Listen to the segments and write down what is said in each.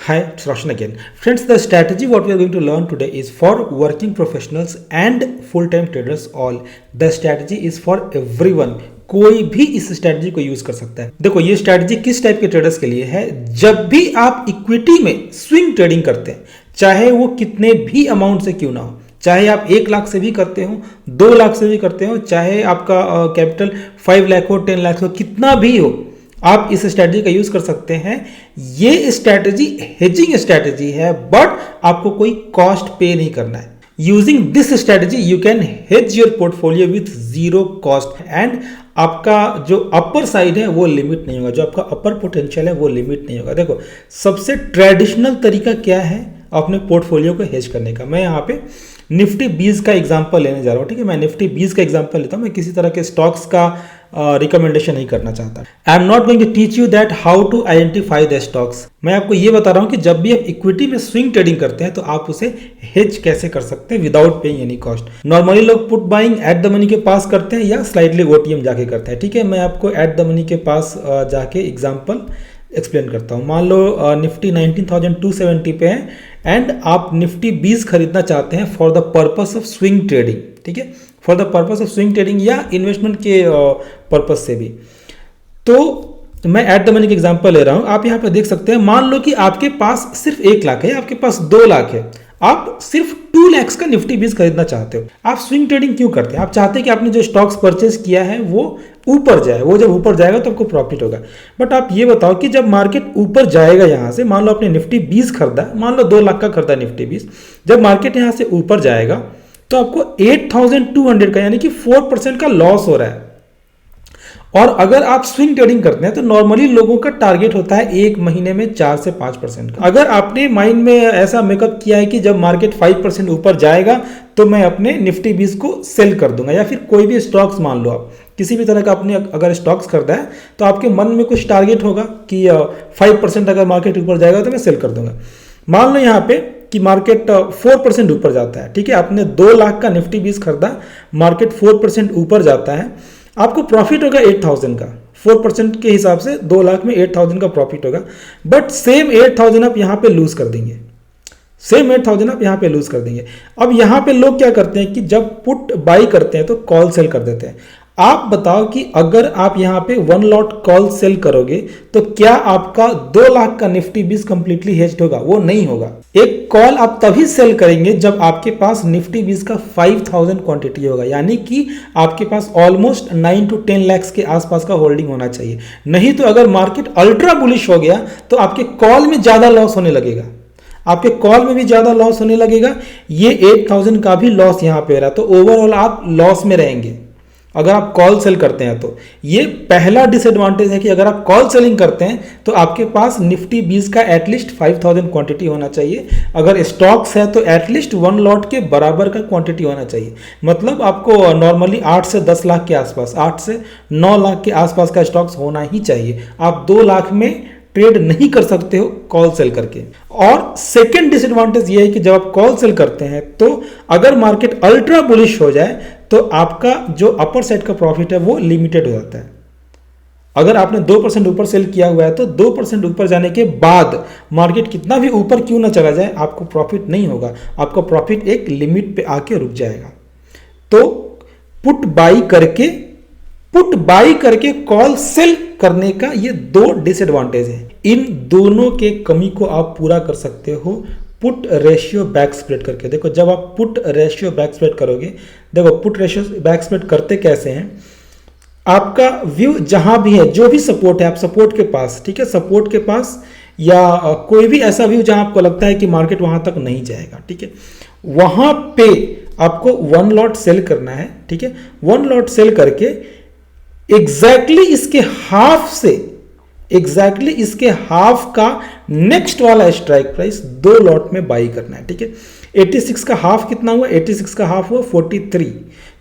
Hi, it's Roshan again. Friends, the strategy what we are going to learn today is for working professionals and full-time traders all. The strategy is for everyone. कोई भी इस strategy को use कर सकता है। देखो ये strategy किस टाइप के ट्रेडर्स के लिए है, जब भी आप इक्विटी में स्विंग ट्रेडिंग करते हैं, चाहे वो कितने भी अमाउंट से क्यों ना हो, चाहे आप 1 लाख से भी करते हो, 2 लाख से भी करते हो, चाहे आपका कैपिटल 5 लाख हो, 10 लाख हो, कितना भी हो, आप इस स्ट्रैटेजी का यूज कर सकते हैं। ये स्ट्रैटेजी हेजिंग स्ट्रैटेजी है, बट आपको कोई कॉस्ट पे नहीं करना है। Using this strategy you can hedge your portfolio with zero cost and आपका जो अपर साइड है वो लिमिट नहीं होगा, जो आपका अपर पोटेंशियल है वो लिमिट नहीं होगा। देखो सबसे ट्रेडिशनल तरीका क्या है अपने पोर्टफोलियो को हेज करने का। मैं यहाँ पे निफ्टी 20 का एग्जांपल लेने जा रहा हूँ, ठीक है। मैं निफ्टी 20 का एग्जांपल लेता हूँ, मैं किसी तरह के स्टॉक्स का रिकमेंडेशन नहीं करना चाहता। I am not going to teach you that how to identify the stocks. मैं आपको ये बता रहा हूँ कि जब भी आप इक्विटी में स्विंग ट्रेडिंग करते हैं तो आप उसे हेज कैसे कर सकते हैं without paying any cost. Normally लोग put buying at the money के पास करते हैं या स्लाइडली ओटीएम जाके करते हैं, ठीक है। मैं आपको एट द मनी के पास जाके एग्जाम्पल एक्सप्लेन करता हूँ। मान लो निफ्टी 19,270 पे है एंड आप निफ्टी 20 खरीदना चाहते हैं for the purpose of swing trading, ठीक है, for the purpose of swing trading या इन्वेस्टमेंट के पर्पस से भी। तो मैं एट द मनी के एग्जांपल ले रहा हूं, आप यहां पे देख सकते हैं। मान लो कि आपके पास सिर्फ 1 लाख है, आपके पास 2 लाख है, आप सिर्फ 2 लाख का निफ्टी 20 खरीदना चाहते हो। आप स्विंग ट्रेडिंग क्यों करते हैं? आप चाहते हैं कि आपने जो स्टॉक्स परचेज किया है वो ऊपर जाए, वो जब ऊपर जाएगा तो आपको प्रॉफिट होगा। बट आप ये बताओ कि जब मार्केट ऊपर जाएगा, यहां से मान लो आपने निफ्टी 20 खरीदा, मान लो 2 लाख का खरीदा निफ्टी 20, जब मार्केट यहां से ऊपर जाएगा तो आपको 8,200 का यानी कि 4% का लॉस हो रहा है। और अगर आप स्विंग ट्रेडिंग करते हैं तो नॉर्मली लोगों का टारगेट होता है 1 महीने में 4 से 5% का। अगर आपने माइंड में ऐसा मेकअप किया है कि जब मार्केट 5% ऊपर जाएगा तो मैं अपने निफ्टी 20 को सेल कर दूंगा, या फिर कोई भी स्टॉक्स, मान लो आप किसी भी तरह का अपने अगर स्टॉक्स खरीदा है तो आपके मन में कुछ टारगेट होगा कि 5% अगर मार्केट ऊपर जाएगा तो मैं सेल कर दूंगा। मान लो यहाँ पे कि मार्केट 4% ऊपर जाता है, ठीक है, आपने 2 लाख का निफ्टी 20 खरीदा, मार्केट 4% ऊपर जाता है, आपको प्रॉफिट होगा 8,000 का। 4% के हिसाब से 2 लाख में 8,000 का प्रॉफिट होगा। बट सेम 8,000 आप यहाँ पे लूज कर देंगे, सेम 8,000 आप यहाँ पे लूज कर देंगे। अब यहाँ पे लोग क्या करते हैं कि जब पुट बाई करते हैं तो कॉल सेल कर देते हैं। आप बताओ कि अगर आप यहाँ पे 1 लॉट कॉल सेल करोगे तो क्या आपका 2 लाख का निफ्टी 20 कंप्लीटली हेज्ड होगा? वो नहीं होगा। एक कॉल आप तभी सेल करेंगे जब आपके पास निफ्टी 20 का 5,000 क्वांटिटी होगा, यानी कि आपके पास ऑलमोस्ट 9 to 10 लाख के आसपास का होल्डिंग होना चाहिए। नहीं तो अगर मार्केट अल्ट्रा बुलिश हो गया तो आपके कॉल में ज्यादा लॉस होने लगेगा, आपके कॉल में भी ज्यादा लॉस होने लगेगा। ये 8,000 का भी लॉस यहाँ पे हो रहा है, तो ओवरऑल आप लॉस में रहेंगे अगर आप कॉल सेल करते हैं। तो ये पहला डिसएडवांटेज है कि अगर आप कॉल सेलिंग करते हैं तो आपके पास निफ्टी 20 का एटलीस्ट 5,000 क्वांटिटी होना चाहिए। अगर स्टॉक्स है तो एटलीस्ट 1 लॉट के बराबर का क्वांटिटी होना चाहिए। मतलब आपको नॉर्मली 8 से 10 लाख के आसपास, 8 से 9 लाख के आसपास का स्टॉक्स होना ही चाहिए। आप 2 लाख में ट्रेड नहीं कर सकते हो कॉल सेल करके। और सेकेंड डिसएडवांटेज ये है कि जब आप कॉल सेल करते हैं तो अगर मार्केट अल्ट्रा बुलिश हो जाए तो आपका जो अपर साइड का प्रॉफिट है वो लिमिटेड हो जाता है। अगर आपने 2% ऊपर सेल किया हुआ है तो 2% ऊपर जाने के बाद मार्केट कितना भी ऊपर क्यों ना चला जाए आपको प्रॉफिट नहीं होगा, आपका प्रॉफिट एक लिमिट पे आके रुक जाएगा। तो पुट बाई करके कॉल सेल करने का ये 2 डिसएडवांटेज है। इन दोनों के कमी को आप पूरा कर सकते हो पुट रेशियो बैक स्प्लिट करके। देखो जब आप पुट रेशियो बैक स्प्लिट करोगे, देखो पुट रेशियो बैक स्प्लिट करते कैसे हैं, आपका व्यू जहां भी है, जो भी सपोर्ट है, आप सपोर्ट के पास, ठीक है, सपोर्ट के पास या कोई भी ऐसा व्यू जहां आपको लगता है कि मार्केट वहां तक नहीं जाएगा, ठीक है, वहां पे आपको 1 लॉट सेल करना है, ठीक है। 1 लॉट सेल करके एग्जैक्टली इसके हाफ का नेक्स्ट वाला स्ट्राइक प्राइस 2 लॉट में बाई करना है, ठीक है। 86 का हाफ कितना हुआ? 86 का हाफ हुआ 43।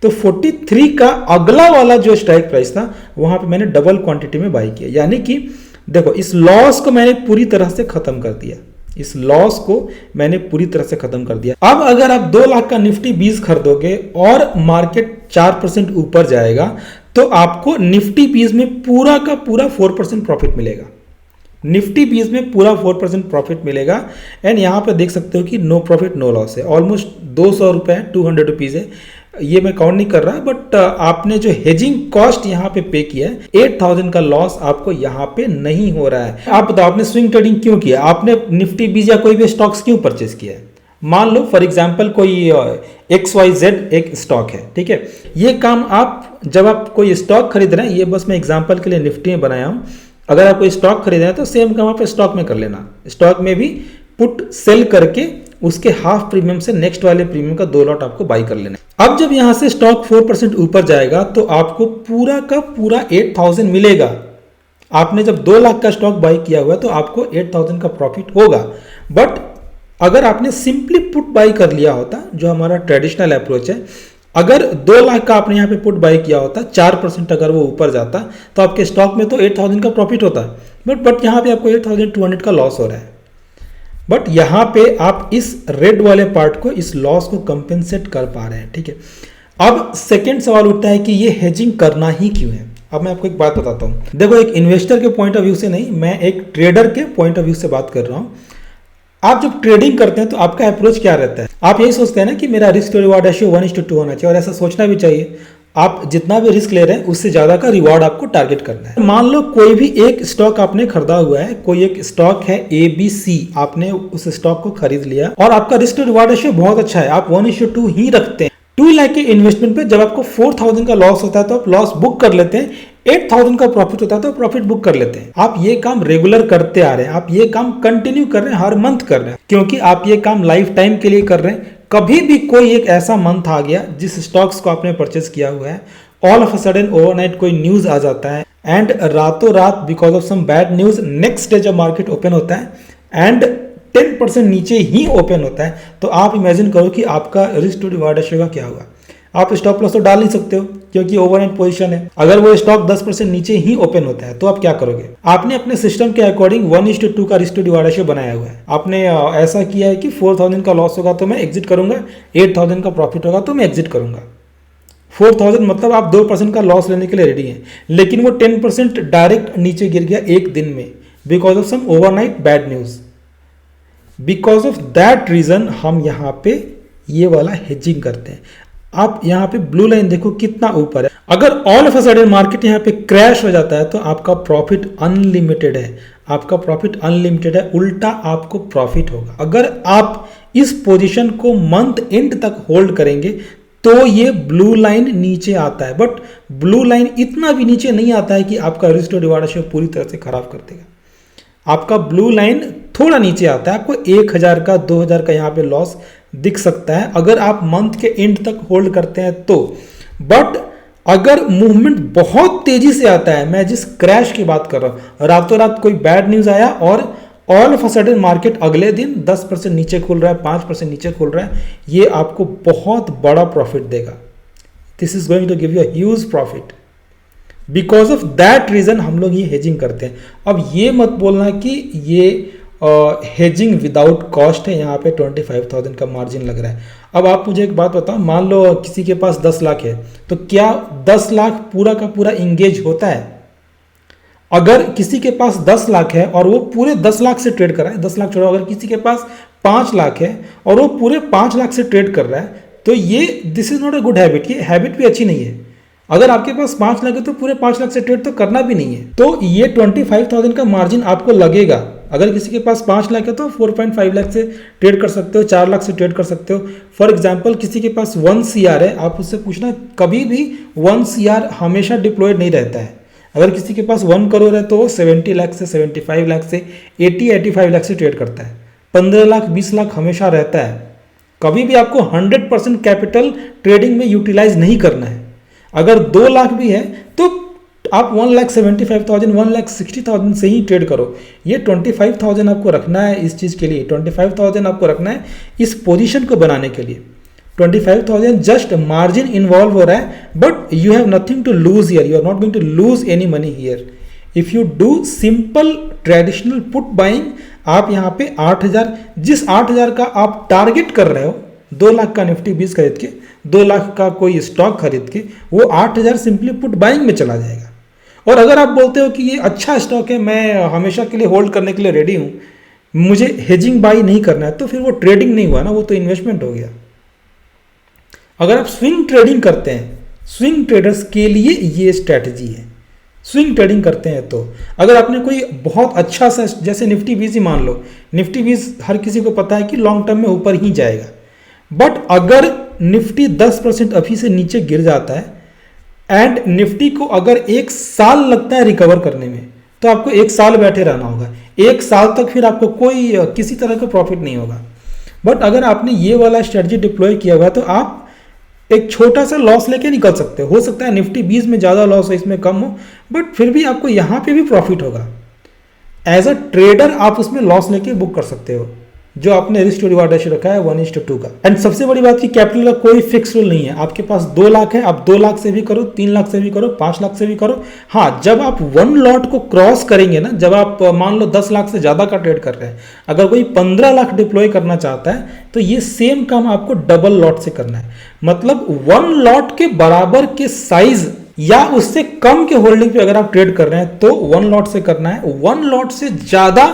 तो 43 का अगला वाला जो स्ट्राइक प्राइस था वहां पे मैंने डबल क्वांटिटी में बाई किया, यानी कि देखो इस लॉस को मैंने पूरी तरह से खत्म कर दिया, इस लॉस को मैंने पूरी तरह से खत्म कर दिया। अब अगर आप 2 लाख का निफ्टी 20 खरीदोगे और मार्केट 4% ऊपर जाएगा तो आपको निफ्टी 20 में पूरा का पूरा 4% प्रॉफिट मिलेगा। निफ्टी 20 में पूरा 4% प्रॉफिट मिलेगा। एंड यहाँ पे देख सकते हो कि नो प्रॉफिट नो लॉस है, ऑलमोस्ट 200 रुपये है, 200 रुपीज़ है, ये मैं काउंट नहीं कर रहा, बट आपने जो हेजिंग कॉस्ट यहाँ पे पे किया है 8000 का लॉस आपको यहाँ पे नहीं हो रहा है। आप बताओ आपने स्विंग ट्रेडिंग क्यों किया, आपने निफ्टी 20 या कोई भी स्टॉक्स क्यों परचेज किया है। मान लो फॉर एग्जांपल कोई XYZ एक स्टॉक है, ठीक है, ये काम आप जब आप कोई स्टॉक खरीद रहे हैं, ये बस मैं एग्जांपल के लिए निफ्टी में बनाया हूँ, अगर आप कोई स्टॉक खरीद रहे हैं तो सेम काम आप स्टॉक में कर लेना, स्टॉक में भी पुट सेल करके उसके हाफ प्रीमियम से नेक्स्ट वाले प्रीमियम का 2 लॉट आपको बाई कर लेना। अब जब यहां से स्टॉक 4% ऊपर जाएगा तो आपको पूरा का पूरा 8000 मिलेगा। आपने जब 2 लाख का स्टॉक बाई किया हुआ है तो आपको 8000 का प्रॉफिट होगा। बट अगर आपने सिंपली पुट बाई कर लिया होता, जो हमारा ट्रेडिशनल अप्रोच है, अगर 2 लाख का आपने यहाँ पे पुट बाई किया होता, 4% अगर वो ऊपर जाता तो आपके स्टॉक में तो 8000 का प्रॉफिट होता, बट यहाँ पे आपको 8200 का लॉस हो रहा है। बट यहाँ पे आप इस रेड वाले पार्ट को, इस लॉस को कंपेंसेट कर पा रहे हैं, ठीक है। अब सेकंड सवाल उठता है कि ये हेजिंग करना ही क्यों है। अब मैं आपको एक बात बताता हूँ, देखो एक इन्वेस्टर के पॉइंट ऑफ व्यू से नहीं, मैं एक ट्रेडर के पॉइंट ऑफ व्यू से बात कर रहा हूँ। आप जब ट्रेडिंग करते हैं तो आपका अप्रोच क्या रहता है, आप यही सोचते हैं ना कि मेरा रिस्क टू रिवार्ड रेशियो 1:2 होना चाहिए, और ऐसा सोचना भी चाहिए। आप जितना भी रिस्क ले रहे हैं उससे ज्यादा का रिवॉर्ड आपको टारगेट करना है। मान लो कोई भी एक स्टॉक आपने खरीदा हुआ है, कोई एक स्टॉक है ABC, आपने उस स्टॉक को खरीद लिया और आपका रिस्क टू रिवॉर्ड रेशियो बहुत अच्छा है, आप 1:2 ही रखते हैं। 2 लाख के इन्वेस्टमेंट पे जब आपको 4000 का लॉस होता है तो आप लॉस बुक कर लेते हैं, 8000 का प्रॉफिट होता है तो प्रॉफिट बुक कर लेते हैं। आप ये काम रेगुलर करते आ रहे हैं, आप ये काम कंटिन्यू कर रहे हैं, हर मंथ कर रहे हैं, क्योंकि आप ये काम लाइफ टाइम के लिए कर रहे हैं। कभी भी कोई एक ऐसा मंथ आ गया जिस स्टॉक्स को आपने परचेस किया हुआ है, all of a sudden overnight कोई न्यूज आ जाता है एंड रातों रात because of some bad news next day जब मार्केट ओपन होता है एंड 10% नीचे ही ओपन होता है, तो आप इमेजिन करो कि आपका रिस्क टू रिवार्ड रेशियो का क्या होगा। आप स्टॉप लॉस तो डाल नहीं सकते हो क्योंकि ओवरनाइट पोजीशन है। अगर वो स्टॉक 10% नीचे ही ओपन होता है तो आप क्या करोगे। आपने अपने सिस्टम के अकॉर्डिंग 1:2 का रिस्क टू रिवार्ड रेशियो बनाया हुआ है। आपने ऐसा किया है कि 4000 का लॉस होगा तो मैं एग्जिट करूंगा, 8000 का प्रॉफिट होगा तो मैं एग्जिट करूंगा। 4000 मतलब आप 2% का लॉस लेने के लिए रेडी हैं, लेकिन वो 10% डायरेक्ट नीचे गिर गया एक दिन में because of some overnight bad news. Because of that reason हम यहाँ पे ये वाला हेजिंग करते हैं। आप यहाँ पे ब्लू लाइन देखो कितना ऊपर है। अगर all of a sudden market यहाँ पे क्रैश हो जाता है तो आपका प्रॉफिट अनलिमिटेड है, आपका प्रॉफिट अनलिमिटेड है, उल्टा आपको प्रॉफिट होगा। अगर आप इस पोजीशन को मंथ एंड तक होल्ड करेंगे तो ये ब्लू लाइन नीचे आता है, बट ब्लू लाइन इतना भी नीचे नहीं आता है कि आपका रिस्क टू रिवार्ड रेशियो पूरी तरह से खराब कर देगा। आपका ब्लू लाइन थोड़ा नीचे आता है, आपको 1000 का 2000 का यहाँ पे लॉस दिख सकता है अगर आप मंथ के एंड तक होल्ड करते हैं तो। बट अगर मूवमेंट बहुत तेजी से आता है, मैं जिस क्रैश की बात कर रहा हूं, रातों रात कोई बैड न्यूज आया और all of a sudden market अगले दिन 10% नीचे खुल रहा है, 5% नीचे खुल रहा है, ये आपको बहुत बड़ा प्रॉफिट देगा। This is going to give you a huge profit. Because of that reason हम लोग ये हेजिंग करते हैं। अब ये मत बोलना कि ये हेजिंग विदाउट कॉस्ट है, यहाँ पे 25,000 का मार्जिन लग रहा है। अब आप मुझे एक बात बताओ, मान लो किसी के पास 10 लाख है तो क्या 10 लाख पूरा का पूरा इंगेज होता है। अगर किसी के पास 10 लाख है और वो पूरे 10 लाख से ट्रेड कर रहा है, 10 लाख छोड़ो, अगर किसी के पास 5 लाख है और वो पूरे 5 लाख से ट्रेड कर रहा है तो ये this is not a good habit, ये हैबिट भी अच्छी नहीं है। अगर आपके पास 5 लाख है तो पूरे 5 लाख से ट्रेड तो करना भी नहीं है। तो ये 25,000 का मार्जिन आपको लगेगा। अगर किसी के पास 5 लाख है तो 4.5 लाख से ट्रेड कर सकते हो, 4 लाख से ट्रेड कर सकते हो। फॉर एग्जांपल किसी के पास 1 CR है, आप उससे पूछना कभी भी 1 CR हमेशा डिप्लॉयड नहीं रहता है। अगर किसी के पास 1 करोड़ है तो वो 70 लाख से 75 लाख से 80-85 लाख से ट्रेड करता है। 15 लाख 20 लाख हमेशा रहता है। कभी भी आपको 100% कैपिटल ट्रेडिंग में यूटिलाइज नहीं करना है। अगर 2 लाख भी है तो आप 1,75,000 1,60,000 से ही ट्रेड करो। ये 25,000 आपको रखना है इस चीज़ के लिए, 25,000 आपको रखना है इस पोजीशन को बनाने के लिए। 25,000 जस्ट मार्जिन इन्वॉल्व हो रहा है, but you have nothing to lose here, you are not going to lose any money here if you do simple traditional put buying. आप यहाँ पे 8,000, जिस 8,000 का आप टारगेट कर रहे हो, 2 लाख का निफ्टी 20 खरीद के, 2 लाख का कोई स्टॉक खरीद के, वो 8,000 सिंपली पुट बाइंग में चला जाएगा। और अगर आप बोलते हो कि ये अच्छा स्टॉक है, मैं हमेशा के लिए होल्ड करने के लिए रेडी हूँ, मुझे हेजिंग बाई नहीं करना है, तो फिर वो ट्रेडिंग नहीं हुआ ना, वो तो इन्वेस्टमेंट हो गया। अगर आप स्विंग ट्रेडिंग करते हैं, स्विंग ट्रेडर्स के लिए ये स्ट्रैटेजी है। स्विंग ट्रेडिंग करते हैं तो अगर आपने कोई बहुत अच्छा सा, जैसे निफ्टी 20 ही मान लो, निफ्टी 20 हर किसी को पता है कि लॉन्ग टर्म में ऊपर ही जाएगा, बट अगर निफ्टी 10% अभी से नीचे गिर जाता है एंड निफ्टी को अगर 1 साल लगता है रिकवर करने में, तो आपको 1 साल बैठे रहना होगा। 1 साल तक फिर आपको कोई किसी तरह का प्रॉफिट नहीं होगा। बट अगर आपने ये वाला स्ट्रेटजी डिप्लॉय किया हुआ है तो आप एक छोटा सा लॉस लेके निकल सकते हो सकता है निफ्टी 20 में ज़्यादा लॉस हो, इसमें कम हो, बट फिर भी आपको यहाँ पे भी प्रॉफिट होगा। एज अ ट्रेडर आप उसमें लॉस लेके बुक कर सकते हो, जो आपने रिस्क टू रिवार्ड रेशियो रखा है 1:2 का। एंड सबसे बड़ी बात कि कैपिटल का कोई फिक्स रूल नहीं है। आपके पास 2 लाख है, आप 2 लाख से भी करो, 3 लाख से भी करो, 5 लाख से भी करो। हाँ, जब आप 1 लॉट को क्रॉस करेंगे ना, जब आप मान लो 10 लाख से ज़्यादा का ट्रेड कर रहे हैं, अगर कोई 15 लाख डिप्लॉय करना चाहता है तो ये सेम काम आपको डबल लॉट से करना है। मतलब 1 लॉट के बराबर के साइज या उससे कम के होल्डिंग पे अगर आप ट्रेड कर रहे हैं तो 1 लॉट से करना है। 1 लॉट से ज़्यादा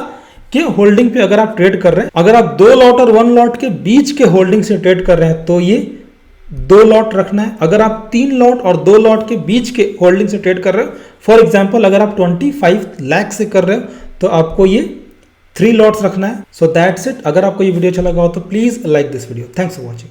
के होल्डिंग पे अगर आप ट्रेड कर रहे हैं, अगर आप 2 लॉट और 1 लॉट के बीच के होल्डिंग से ट्रेड कर रहे हैं तो ये 2 लॉट रखना है। अगर आप 3 लॉट और 2 लॉट के बीच के होल्डिंग से ट्रेड कर रहे हो, फॉर एग्जांपल अगर आप 25 लाख से कर रहे हो तो आपको ये 3 लॉट्स रखना है। So that's it. अगर आपको ये वीडियो अच्छा लगा हो तो please like this video. Thanks for watching.